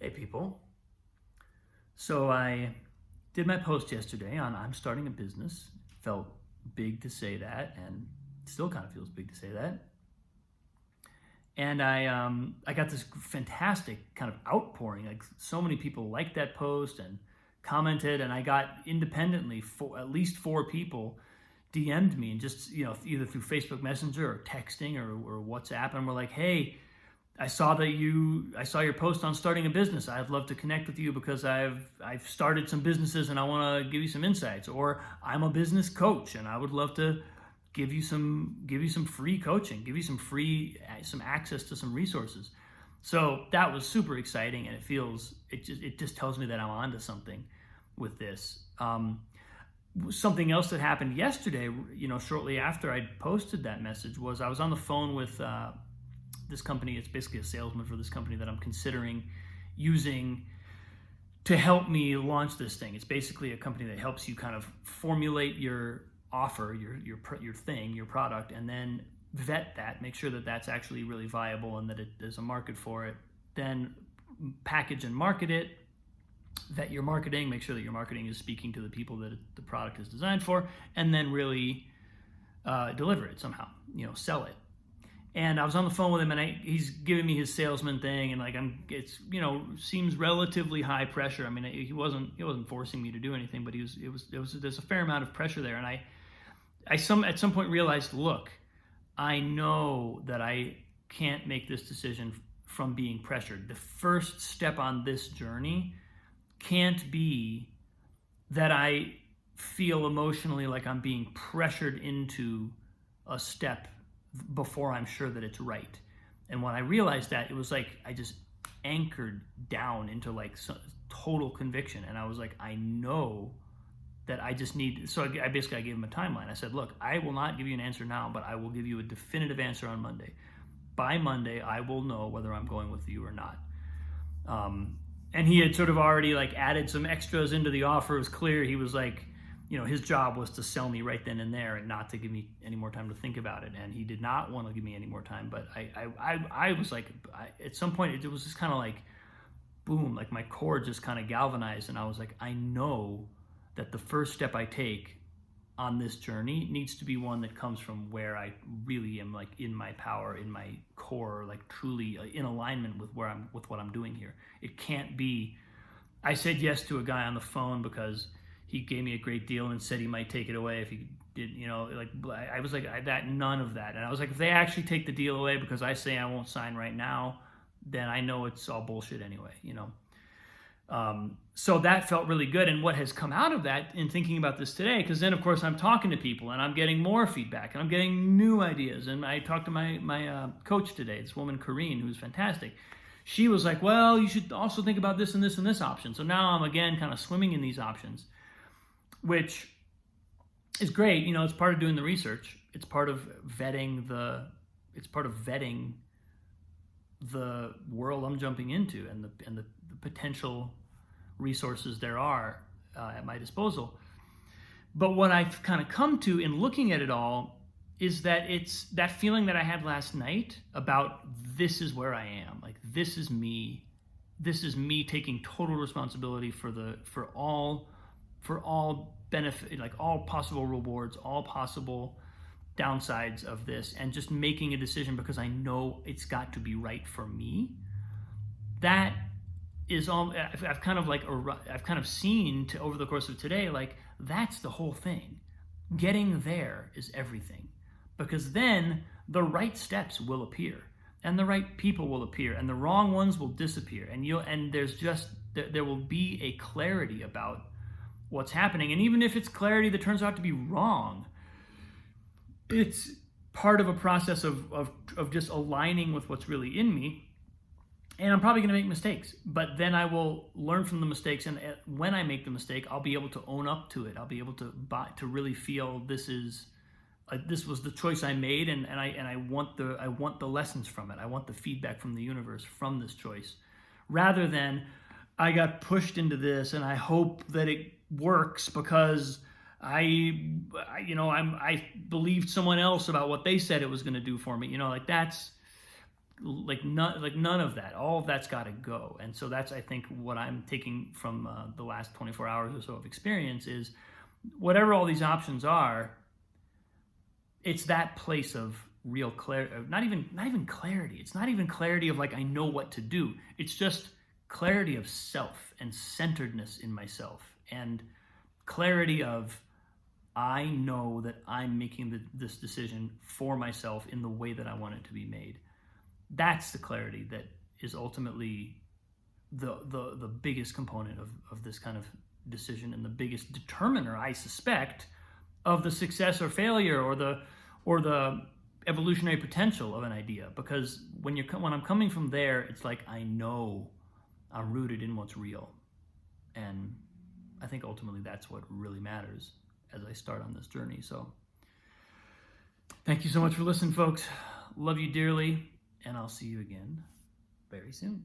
Hey people. So I did my post yesterday on I'm starting a business. Felt big to say that, and still kind of feels big to say that. And I got this fantastic kind of outpouring. Like so many people liked that post and commented, and I got independently at least 4 people DM'd me and just either through Facebook Messenger or texting or WhatsApp, and were like, hey, I saw your post on starting a business. I'd love to connect with you because I've started some businesses and I want to give you some insights. Or I'm a business coach and I would love to give you some free coaching, give you some access to some resources. So that was super exciting, and it just tells me that I'm onto something with this. Something else that happened yesterday, shortly after I posted that message, was I was on the phone with this company. It's basically a salesman for this company that I'm considering using to help me launch this thing. It's basically a company that helps you kind of formulate your offer, your product, and then vet that, make sure that that's actually really viable and that there's a market for it. Then package and market it, vet your marketing, make sure that your marketing is speaking to the people that the product is designed for, and then really deliver it somehow, sell it. And I was on the phone with him, and he's giving me his salesman thing, and it's seems relatively high pressure. I mean, he wasn't forcing me to do anything, but there's a fair amount of pressure there. And I at some point realized, look, I know that I can't make this decision from being pressured. The first step on this journey can't be that I feel emotionally like I'm being pressured into a step before I'm sure that it's right. And when I realized that, it was like I just anchored down into like total conviction. And I was like, I know that I just need, so I gave him a timeline. I said, look, I will not give you an answer now, but I will give you a definitive answer on Monday. By Monday, I will know whether I'm going with you or not. And he had sort of already like added some extras into the offer. It was clear he was like, his job was to sell me right then and there and not to give me any more time to think about it. And he did not want to give me any more time. But I was like, at some point, it was just kind of like, boom, like my core just kind of galvanized. And I was like, I know that the first step I take on this journey needs to be one that comes from where I really am, like in my power, in my core, like truly in alignment with what I'm doing here. It can't be, I said yes to a guy on the phone because he gave me a great deal and said he might take it away if he did, I was like, none of that. And I was like, if they actually take the deal away because I say I won't sign right now, then I know it's all bullshit anyway, So that felt really good. And what has come out of that in thinking about this today, because then of course I'm talking to people and I'm getting more feedback and I'm getting new ideas. And I talked to my coach today, this woman, Corrine, who's fantastic. She was like, well, you should also think about this and this and this option. So now I'm again kind of swimming in these options, which is great. It's part of doing the research. It's part of vetting the world I'm jumping into and the potential resources there are at my disposal. But what I've kind of come to in looking at it all is that it's that feeling that I had last night about this is where I am. Like this is me taking total responsibility for all benefit, like all possible rewards, all possible downsides of this, and just making a decision because I know it's got to be right for me. That is all I've kind of seen over the course of today. Like that's the whole thing. Getting there is everything, because then the right steps will appear, and the right people will appear, and the wrong ones will disappear, and there will be a clarity about what's happening. And even if it's clarity that turns out to be wrong, it's part of a process of just aligning with what's really in me. And I'm probably going to make mistakes, but then I will learn from the mistakes. And when I make the mistake, I'll be able to own up to it. I'll be able to really feel this was the choice I made, and I want the lessons from it. I want the feedback from the universe from this choice, rather than I got pushed into this and I hope that it works because I believed someone else about what they said it was going to do for me. Like none of that. All of that's got to go. And so that's, I think, what I'm taking from the last 24 hours or so of experience is whatever all these options are, it's that place of real clarity. Not even clarity. It's not even clarity of like I know what to do. It's just clarity of self and centeredness in myself, and clarity of I know that I'm making this decision for myself in the way that I want it to be made. That's the clarity that is ultimately the biggest component of this kind of decision, and the biggest determiner, I suspect, of the success or failure or the evolutionary potential of an idea. Because when I'm coming from there, it's like I know I'm rooted in what's real, and I think ultimately that's what really matters as I start on this journey. So thank you so much for listening, folks. Love you dearly, and I'll see you again very soon.